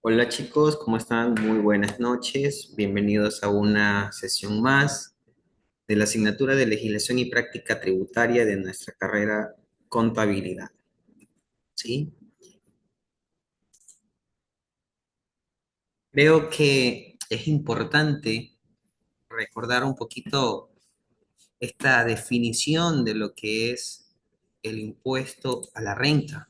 Hola chicos, ¿cómo están? Muy buenas noches. Bienvenidos a una sesión más de la asignatura de Legislación y Práctica Tributaria de nuestra carrera Contabilidad. ¿Sí? Creo que es importante recordar un poquito esta definición de lo que es el impuesto a la renta.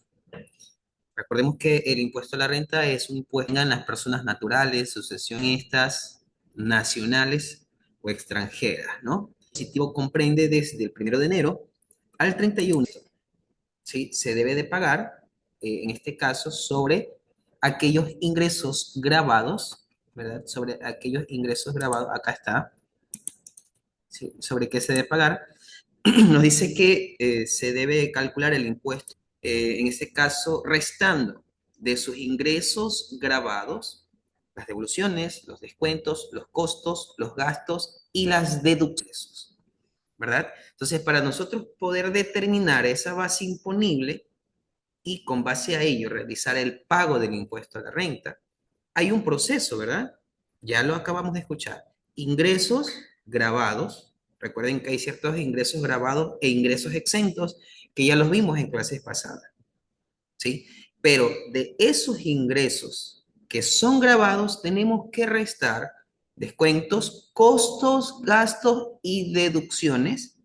Recordemos que el impuesto a la renta es un impuesto en las personas naturales, sucesionistas, nacionales o extranjeras, ¿no? El dispositivo comprende desde el 1 de enero al 31, ¿sí? Se debe de pagar, en este caso, sobre aquellos ingresos grabados, ¿verdad? Sobre aquellos ingresos grabados, acá está, ¿sí? Sobre qué se debe pagar. Nos dice que se debe calcular el impuesto, en este caso, restando de sus ingresos grabados las devoluciones, los descuentos, los costos, los gastos y las deducciones, ¿verdad? Entonces, para nosotros poder determinar esa base imponible y con base a ello realizar el pago del impuesto a la renta, hay un proceso, ¿verdad? Ya lo acabamos de escuchar. Ingresos grabados. Recuerden que hay ciertos ingresos grabados e ingresos exentos que ya los vimos en clases pasadas, ¿sí? Pero de esos ingresos que son grabados, tenemos que restar descuentos, costos, gastos y deducciones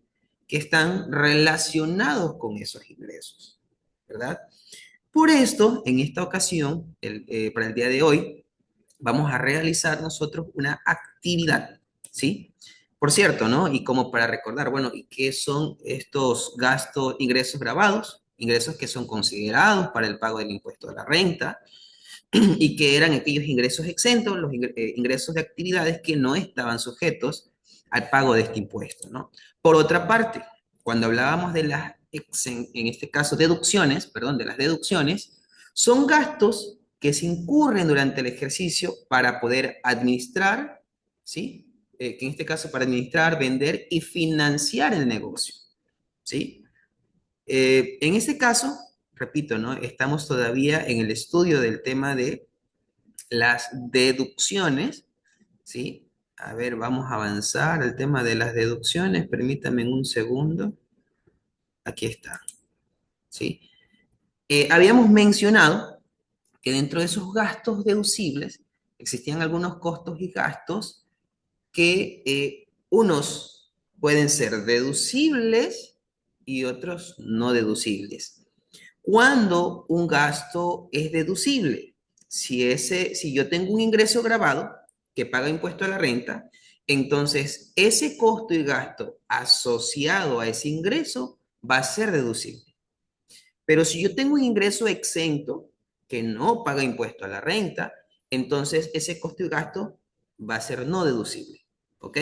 que están relacionados con esos ingresos, ¿verdad? Por esto, en esta ocasión, para el día de hoy, vamos a realizar nosotros una actividad, ¿sí? Por cierto, ¿no? Y como para recordar, bueno, ¿y qué son estos gastos, ingresos grabados? Ingresos que son considerados para el pago del impuesto a la renta y que eran aquellos ingresos exentos, los ingresos de actividades que no estaban sujetos al pago de este impuesto, ¿no? Por otra parte, cuando hablábamos de las, en este caso, deducciones, perdón, de las deducciones, son gastos que se incurren durante el ejercicio para poder administrar, ¿sí? Que en este caso para administrar, vender y financiar el negocio, ¿sí? En este caso, repito, ¿no? Estamos todavía en el estudio del tema de las deducciones, ¿sí? A ver, vamos a avanzar el tema de las deducciones. Permítame un segundo. Aquí está, ¿sí? Habíamos mencionado que dentro de esos gastos deducibles existían algunos costos y gastos que unos pueden ser deducibles y otros no deducibles. ¿Cuándo un gasto es deducible? Si yo tengo un ingreso grabado que paga impuesto a la renta, entonces ese costo y gasto asociado a ese ingreso va a ser deducible. Pero si yo tengo un ingreso exento que no paga impuesto a la renta, entonces ese costo y gasto va a ser no deducible. ¿Ok?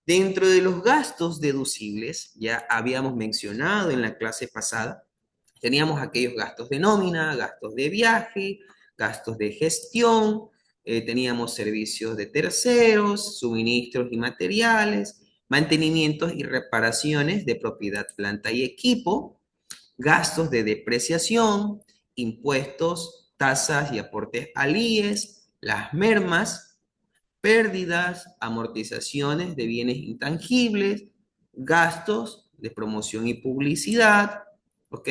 Dentro de los gastos deducibles, ya habíamos mencionado en la clase pasada, teníamos aquellos gastos de nómina, gastos de viaje, gastos de gestión, teníamos servicios de terceros, suministros y materiales, mantenimientos y reparaciones de propiedad, planta y equipo, gastos de depreciación, impuestos, tasas y aportes al IES, las mermas, pérdidas, amortizaciones de bienes intangibles, gastos de promoción y publicidad, ¿ok?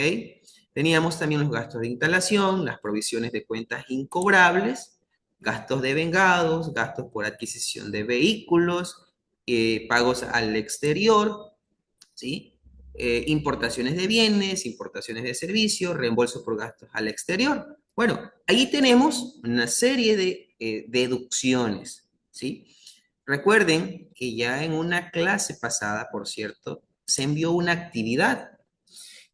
Teníamos también los gastos de instalación, las provisiones de cuentas incobrables, gastos de vengados, gastos por adquisición de vehículos, pagos al exterior, ¿sí? Importaciones de bienes, importaciones de servicios, reembolsos por gastos al exterior. Bueno, ahí tenemos una serie de deducciones, ¿sí? Recuerden que ya en una clase pasada, por cierto, se envió una actividad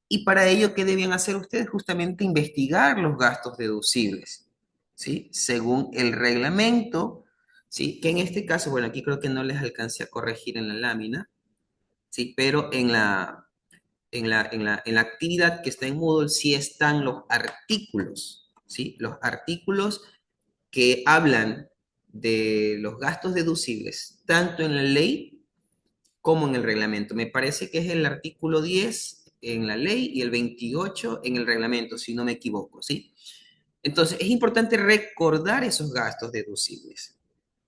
y para ello, ¿qué debían hacer ustedes? Justamente investigar los gastos deducibles, ¿sí? Según el reglamento, ¿sí? Que en este caso, bueno, aquí creo que no les alcancé a corregir en la lámina, ¿sí? Pero en la actividad que está en Moodle sí están los artículos, ¿sí? Los artículos que hablan de los gastos deducibles, tanto en la ley como en el reglamento. Me parece que es el artículo 10 en la ley y el 28 en el reglamento, si no me equivoco, ¿sí? Entonces, es importante recordar esos gastos deducibles,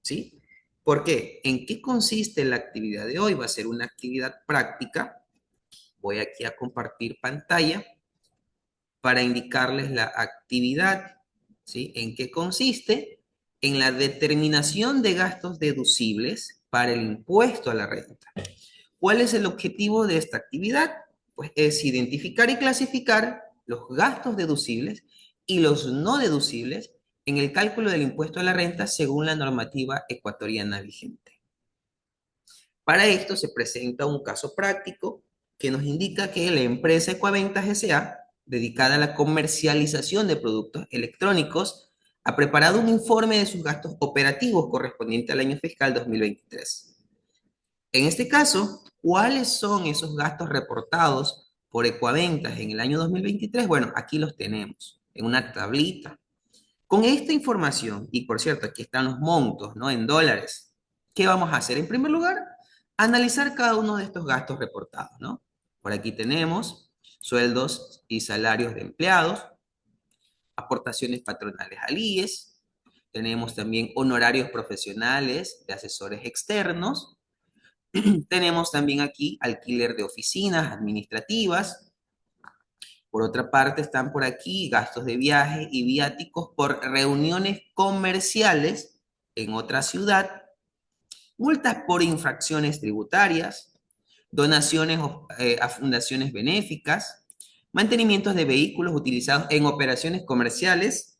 ¿sí? ¿Por qué? ¿En qué consiste la actividad de hoy? Va a ser una actividad práctica. Voy aquí a compartir pantalla para indicarles la actividad, ¿sí? ¿En qué consiste? En la determinación de gastos deducibles para el impuesto a la renta. ¿Cuál es el objetivo de esta actividad? Pues es identificar y clasificar los gastos deducibles y los no deducibles en el cálculo del impuesto a la renta según la normativa ecuatoriana vigente. Para esto se presenta un caso práctico que nos indica que la empresa Ecuaventas S.A., dedicada a la comercialización de productos electrónicos, ha preparado un informe de sus gastos operativos correspondiente al año fiscal 2023. En este caso, ¿cuáles son esos gastos reportados por Ecuaventas en el año 2023? Bueno, aquí los tenemos en una tablita. Con esta información, y por cierto, aquí están los montos, ¿no? En dólares. ¿Qué vamos a hacer? En primer lugar, analizar cada uno de estos gastos reportados, ¿no? Por aquí tenemos sueldos y salarios de empleados, aportaciones patronales al IES, tenemos también honorarios profesionales de asesores externos, tenemos también aquí alquiler de oficinas administrativas. Por otra parte, están por aquí gastos de viaje y viáticos por reuniones comerciales en otra ciudad, multas por infracciones tributarias, donaciones a fundaciones benéficas, mantenimientos de vehículos utilizados en operaciones comerciales,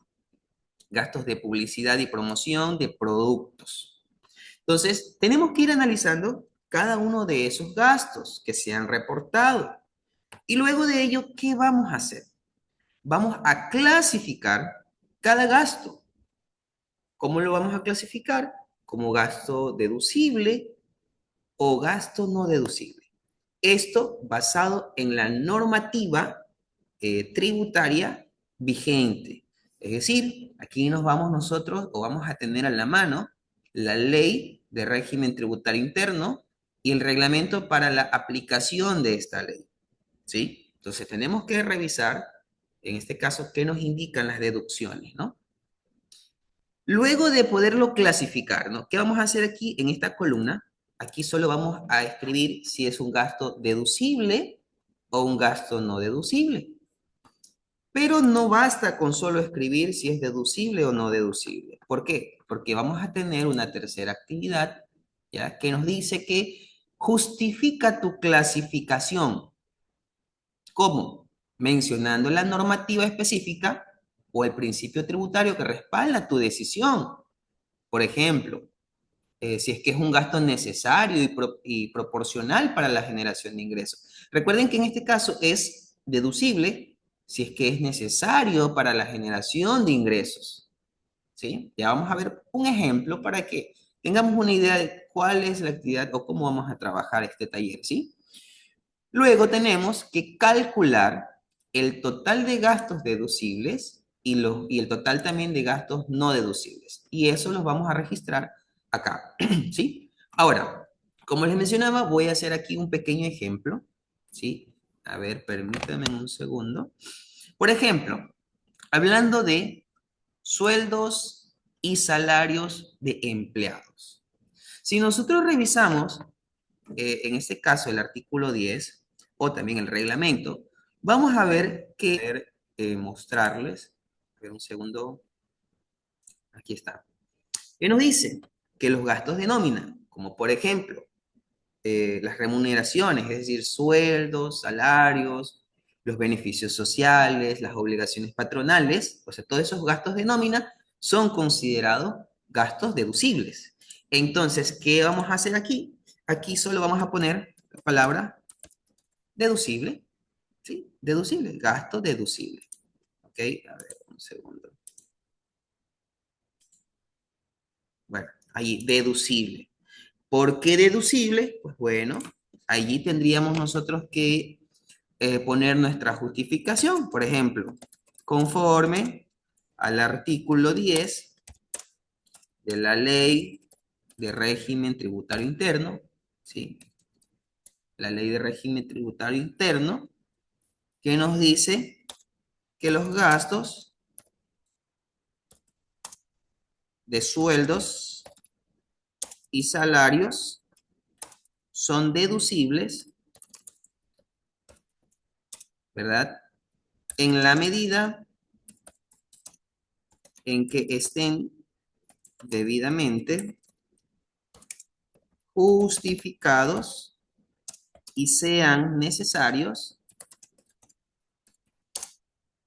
gastos de publicidad y promoción de productos. Entonces, tenemos que ir analizando cada uno de esos gastos que se han reportado. Y luego de ello, ¿qué vamos a hacer? Vamos a clasificar cada gasto. ¿Cómo lo vamos a clasificar? Como gasto deducible o gasto no deducible. Esto basado en la normativa tributaria vigente. Es decir, aquí nos vamos nosotros o vamos a tener a la mano la ley de régimen tributario interno y el reglamento para la aplicación de esta ley. ¿Sí? Entonces tenemos que revisar, en este caso, qué nos indican las deducciones, ¿no? Luego de poderlo clasificar, ¿no? ¿Qué vamos a hacer aquí en esta columna? Aquí solo vamos a escribir si es un gasto deducible o un gasto no deducible. Pero no basta con solo escribir si es deducible o no deducible. ¿Por qué? Porque vamos a tener una tercera actividad, ¿ya? Que nos dice que justifica tu clasificación. ¿Cómo? Mencionando la normativa específica o el principio tributario que respalda tu decisión. Por ejemplo, si es que es un gasto necesario y proporcional para la generación de ingresos. Recuerden que en este caso es deducible si es que es necesario para la generación de ingresos. ¿Sí? Ya vamos a ver un ejemplo para que tengamos una idea de cuál es la actividad o cómo vamos a trabajar este taller. ¿Sí? Luego tenemos que calcular el total de gastos deducibles y el total también de gastos no deducibles. Y eso los vamos a registrar acá, ¿sí? Ahora, como les mencionaba, voy a hacer aquí un pequeño ejemplo, ¿sí? A ver, permítanme un segundo. Por ejemplo, hablando de sueldos y salarios de empleados. Si nosotros revisamos en este caso el artículo 10 o también el reglamento, vamos a ver que mostrarles, a ver un segundo, aquí está, que nos dice que los gastos de nómina, como por ejemplo las remuneraciones, es decir, sueldos, salarios, los beneficios sociales, las obligaciones patronales, o sea, todos esos gastos de nómina son considerados gastos deducibles. Entonces, ¿qué vamos a hacer aquí? Aquí solo vamos a poner la palabra deducible, ¿sí? Deducible, gasto deducible. ¿Ok? A ver, un segundo. Bueno, ahí, deducible. ¿Por qué deducible? Pues bueno, allí tendríamos nosotros que poner nuestra justificación. Por ejemplo, conforme al artículo 10 de la ley de régimen tributario interno, ¿sí? La ley de régimen tributario interno, que nos dice que los gastos de sueldos y salarios son deducibles, ¿verdad? En la medida en que estén debidamente justificados y sean necesarios,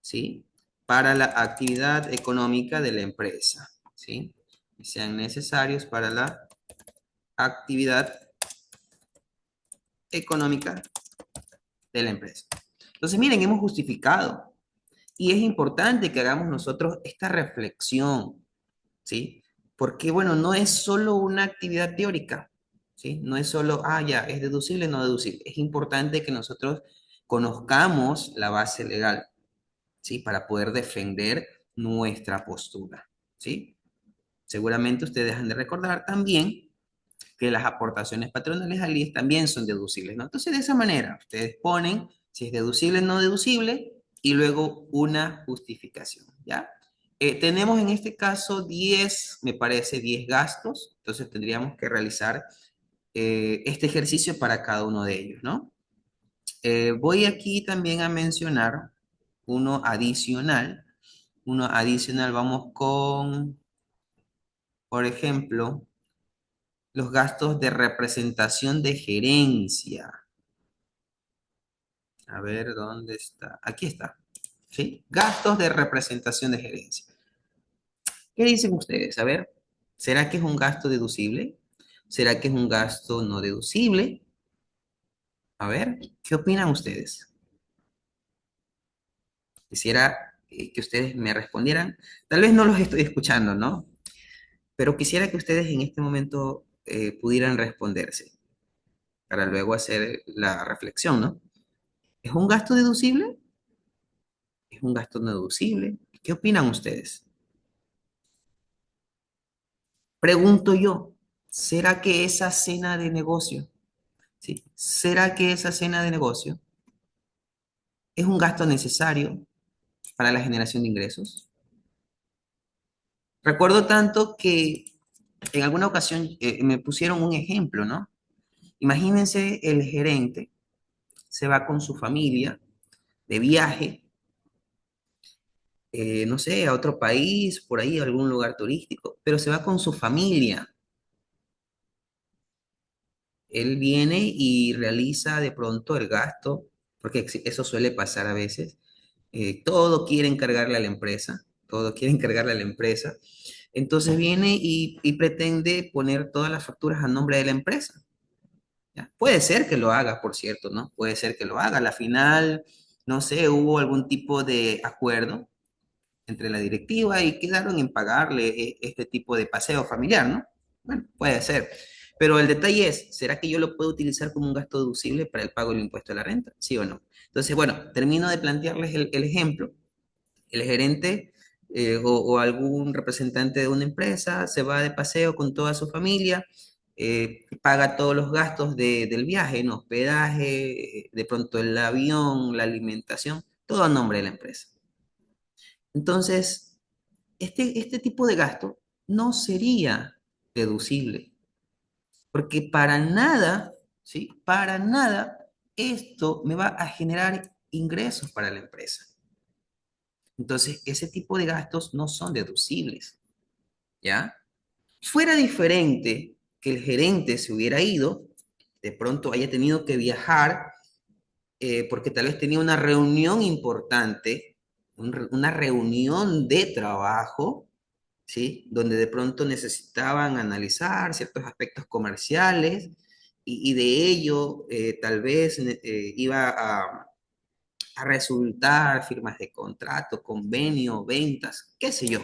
¿sí? Para la actividad económica de la empresa, ¿sí? Y sean necesarios para la actividad económica de la empresa. Entonces, miren, hemos justificado y es importante que hagamos nosotros esta reflexión, ¿sí? Porque, bueno, no es solo una actividad teórica, ¿sí? No es solo, ah, ya, es deducible, no deducible. Es importante que nosotros conozcamos la base legal, ¿sí? Para poder defender nuestra postura, ¿sí? Seguramente ustedes han de recordar también que las aportaciones patronales al IES también son deducibles, ¿no? Entonces, de esa manera, ustedes ponen si es deducible o no deducible y luego una justificación, ¿ya? Tenemos en este caso 10, me parece, 10 gastos, entonces tendríamos que realizar este ejercicio para cada uno de ellos, ¿no? Voy aquí también a mencionar uno adicional. Uno adicional, vamos con, por ejemplo, los gastos de representación de gerencia. A ver, ¿dónde está? Aquí está. ¿Sí? Gastos de representación de gerencia. ¿Qué dicen ustedes? A ver, ¿será que es un gasto deducible? ¿Será que es un gasto no deducible? A ver, ¿qué opinan ustedes? Quisiera que ustedes me respondieran. Tal vez no los estoy escuchando, ¿no? Pero quisiera que ustedes en este momento pudieran responderse para luego hacer la reflexión, ¿no? ¿Es un gasto deducible? ¿Es un gasto no deducible? ¿Qué opinan ustedes? Pregunto yo, ¿será que esa cena de negocio, sí? ¿Será que esa cena de negocio es un gasto necesario para la generación de ingresos? Recuerdo tanto que en alguna ocasión me pusieron un ejemplo, ¿no? Imagínense el gerente se va con su familia de viaje, no sé, a otro país, por ahí, a algún lugar turístico, pero se va con su familia. Él viene y realiza de pronto el gasto, porque eso suele pasar a veces. Todo quiere encargarle a la empresa, todo quiere encargarle a la empresa. Entonces viene y pretende poner todas las facturas a nombre de la empresa. ¿Ya? Puede ser que lo haga, por cierto, ¿no? Puede ser que lo haga. A la final, no sé, hubo algún tipo de acuerdo entre la directiva y quedaron en pagarle este tipo de paseo familiar, ¿no? Bueno, puede ser. Pero el detalle es, ¿será que yo lo puedo utilizar como un gasto deducible para el pago del impuesto a la renta? ¿Sí o no? Entonces, bueno, termino de plantearles el ejemplo. El gerente o algún representante de una empresa se va de paseo con toda su familia, paga todos los gastos del viaje, ¿no? Hospedaje, de pronto el avión, la alimentación, todo a nombre de la empresa. Entonces, este tipo de gasto no sería deducible, porque para nada, ¿sí? Para nada esto me va a generar ingresos para la empresa. Entonces, ese tipo de gastos no son deducibles, ¿ya? Fuera diferente que el gerente se hubiera ido, de pronto haya tenido que viajar porque tal vez tenía una reunión importante, una reunión de trabajo, ¿sí? Donde de pronto necesitaban analizar ciertos aspectos comerciales y de ello tal vez iba a resultar firmas de contrato, convenio, ventas, qué sé yo.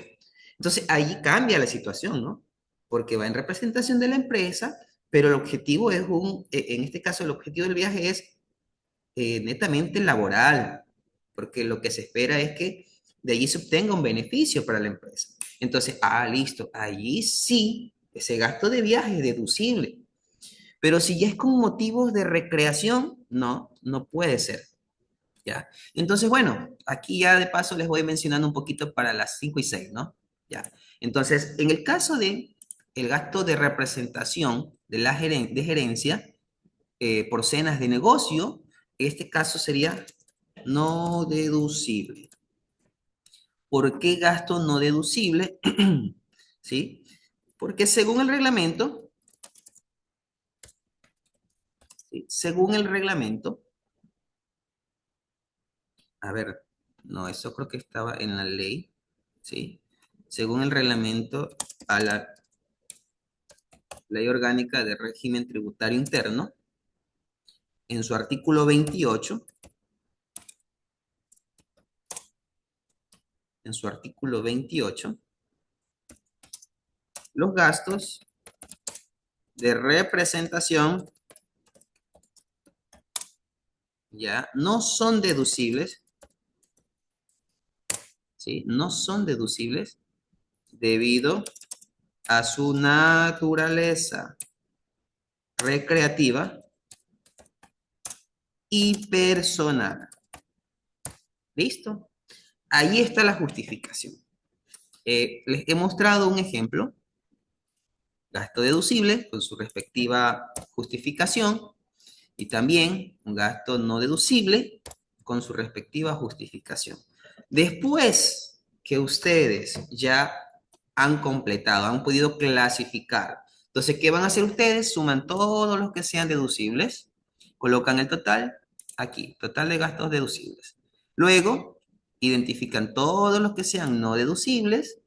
Entonces ahí cambia la situación, ¿no? Porque va en representación de la empresa, pero el objetivo es en este caso el objetivo del viaje es netamente laboral, porque lo que se espera es que de allí se obtenga un beneficio para la empresa. Entonces, listo, allí sí, ese gasto de viaje es deducible. Pero si ya es con motivos de recreación, no, no puede ser. ¿Ya? Entonces, bueno, aquí ya de paso les voy mencionando un poquito para las 5 y 6, ¿no? ¿ya? Entonces, en el caso de el gasto de representación de la de gerencia por cenas de negocio, este caso sería no deducible. ¿Por qué gasto no deducible? ¿Sí? Porque según el reglamento, ¿sí? Según el reglamento, a ver, no, eso creo que estaba en la ley, ¿sí? Según el reglamento a la Ley Orgánica de Régimen Tributario Interno, en su artículo 28, en su artículo 28, los gastos de representación ya no son deducibles, ¿sí? No son deducibles debido a su naturaleza recreativa y personal. ¿Listo? Ahí está la justificación. Les he mostrado un ejemplo, gasto deducible con su respectiva justificación y también un gasto no deducible con su respectiva justificación. Después que ustedes ya han completado, han podido clasificar, entonces, ¿qué van a hacer ustedes? Suman todos los que sean deducibles, colocan el total aquí, total de gastos deducibles. Luego, identifican todos los que sean no deducibles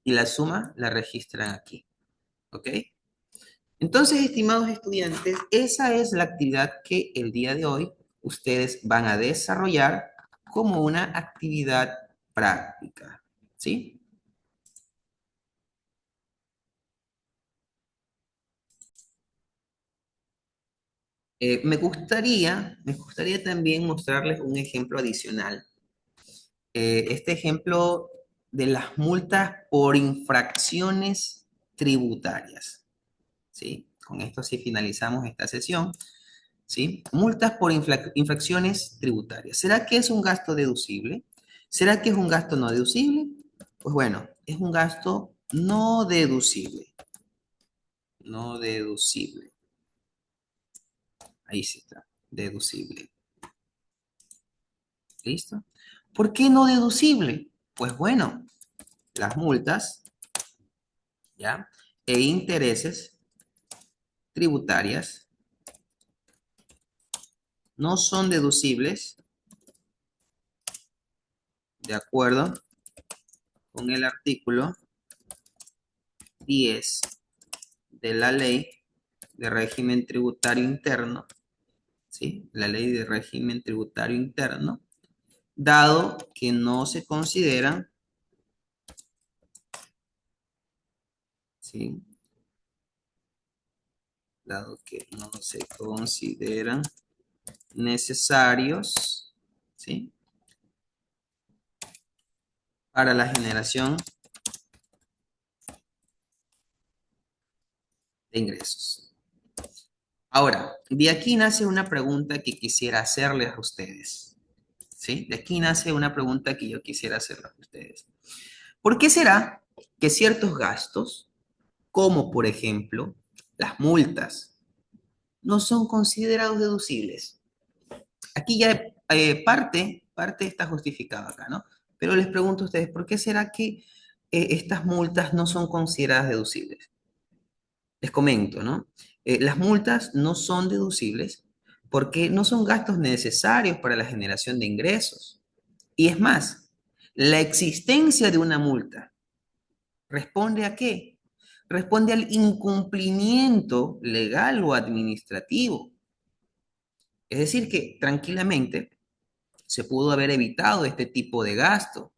y la suma la registran aquí. ¿Ok? Entonces, estimados estudiantes, esa es la actividad que el día de hoy ustedes van a desarrollar como una actividad práctica. ¿Sí? Me gustaría también mostrarles un ejemplo adicional. Este ejemplo de las multas por infracciones tributarias. ¿Sí? Con esto sí finalizamos esta sesión. ¿Sí? Multas por infracciones tributarias. ¿Será que es un gasto deducible? ¿Será que es un gasto no deducible? Pues bueno, es un gasto no deducible. No deducible. Ahí sí está. Deducible. ¿Listo? ¿Por qué no deducible? Pues bueno, las multas, ¿ya? E intereses tributarias no son deducibles de acuerdo con el artículo 10 de la ley de régimen tributario interno, ¿sí? La ley de régimen tributario interno, dado que no se consideran, ¿sí? Dado que no se consideran necesarios, ¿sí? Para la generación de ingresos. Ahora, de aquí nace una pregunta que quisiera hacerles a ustedes, ¿sí? De aquí nace una pregunta que yo quisiera hacerles a ustedes. ¿Por qué será que ciertos gastos, como por ejemplo las multas, no son considerados deducibles? Aquí ya parte está justificada acá, ¿no? Pero les pregunto a ustedes, ¿por qué será que estas multas no son consideradas deducibles? Les comento, ¿no? Las multas no son deducibles porque no son gastos necesarios para la generación de ingresos. Y es más, la existencia de una multa responde a qué? Responde al incumplimiento legal o administrativo. Es decir, que tranquilamente se pudo haber evitado este tipo de gasto,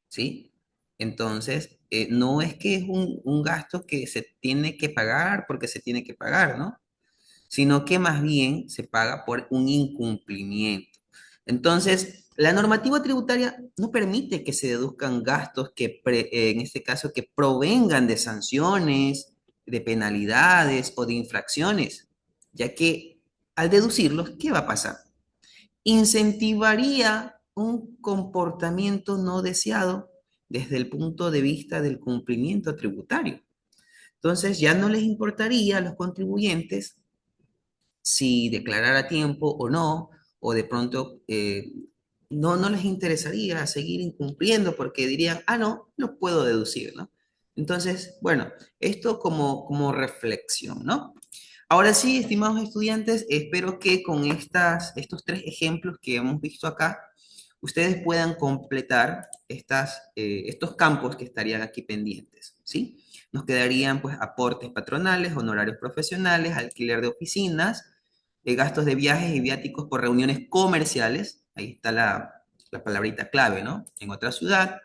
¿sí? Entonces, no es que es un gasto que se tiene que pagar porque se tiene que pagar, ¿no? Sino que más bien se paga por un incumplimiento. Entonces, la normativa tributaria no permite que se deduzcan gastos que, en este caso, que provengan de sanciones, de penalidades o de infracciones, ya que al deducirlos, ¿qué va a pasar? Incentivaría un comportamiento no deseado desde el punto de vista del cumplimiento tributario. Entonces, ya no les importaría a los contribuyentes si declarar a tiempo o no, o de pronto no les interesaría seguir incumpliendo porque dirían, ah, no, lo puedo deducir, ¿no? Entonces, bueno, esto como reflexión, ¿no? Ahora sí, estimados estudiantes, espero que con estos tres ejemplos que hemos visto acá, ustedes puedan completar estos campos que estarían aquí pendientes, ¿sí? Nos quedarían pues aportes patronales, honorarios profesionales, alquiler de oficinas, gastos de viajes y viáticos por reuniones comerciales, ahí está la palabrita clave, ¿no? En otra ciudad,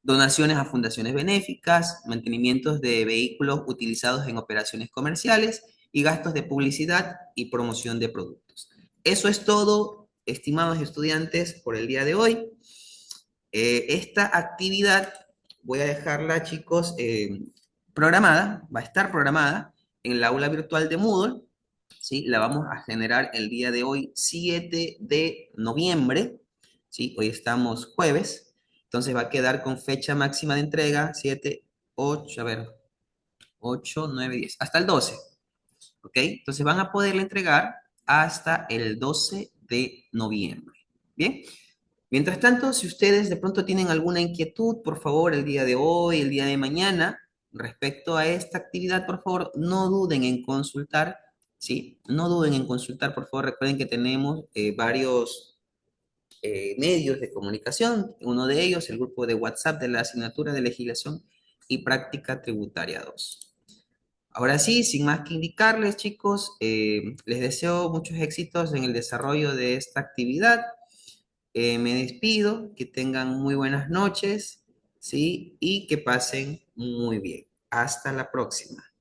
donaciones a fundaciones benéficas, mantenimientos de vehículos utilizados en operaciones comerciales y gastos de publicidad y promoción de productos. Eso es todo, estimados estudiantes, por el día de hoy. Esta actividad voy a dejarla, chicos, programada, va a estar programada en el aula virtual de Moodle, ¿sí? La vamos a generar el día de hoy, 7 de noviembre, ¿sí? Hoy estamos jueves, entonces va a quedar con fecha máxima de entrega, 7, 8, a ver, 8, 9, 10, hasta el 12, ¿ok? Entonces van a poderla entregar hasta el 12 de noviembre, ¿bien? Mientras tanto, si ustedes de pronto tienen alguna inquietud, por favor, el día de hoy, el día de mañana, respecto a esta actividad, por favor, no duden en consultar, ¿sí? No duden en consultar, por favor. Recuerden que tenemos varios medios de comunicación. Uno de ellos, el grupo de WhatsApp de la asignatura de legislación y práctica tributaria 2. Ahora sí, sin más que indicarles, chicos, les deseo muchos éxitos en el desarrollo de esta actividad. Me despido, que tengan muy buenas noches, ¿sí? Y que pasen muy bien. Hasta la próxima.